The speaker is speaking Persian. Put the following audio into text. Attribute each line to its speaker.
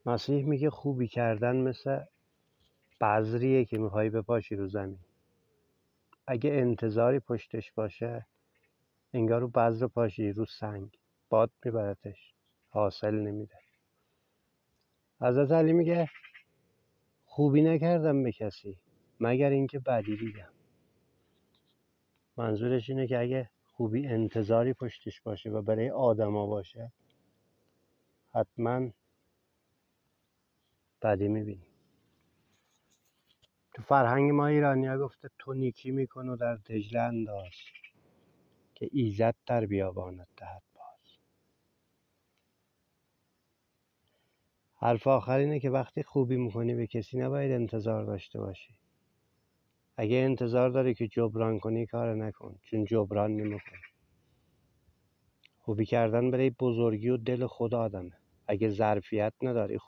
Speaker 1: مسیح میگه خوبی کردن مثل بذریه که میخوای بپاشی رو زمین. اگه انتظاری پشتش باشه انگار رو بذر پاشی رو سنگ، باد میبرتش، حاصل نمیده. حضرت علی میگه خوبی نکردم به کسی مگر اینکه بدی دیدم. منظورش اینه که اگه خوبی انتظاری پشتش باشه و برای آدما باشه حتما بدی میبینی. تو فرهنگ ما ایرانی‌ها گفته تو نیکی میکن و در دجله انداز که ایزد در بیابانت دهد باز. حرف آخر اینه که وقتی خوبی میکنی به کسی نباید انتظار داشته باشی. اگه انتظار داری که جبران کنی کار نکن، چون جبران نمیکنی. خوبی کردن برای بزرگی و دل خود آدمه. اگه ظرفیت نداری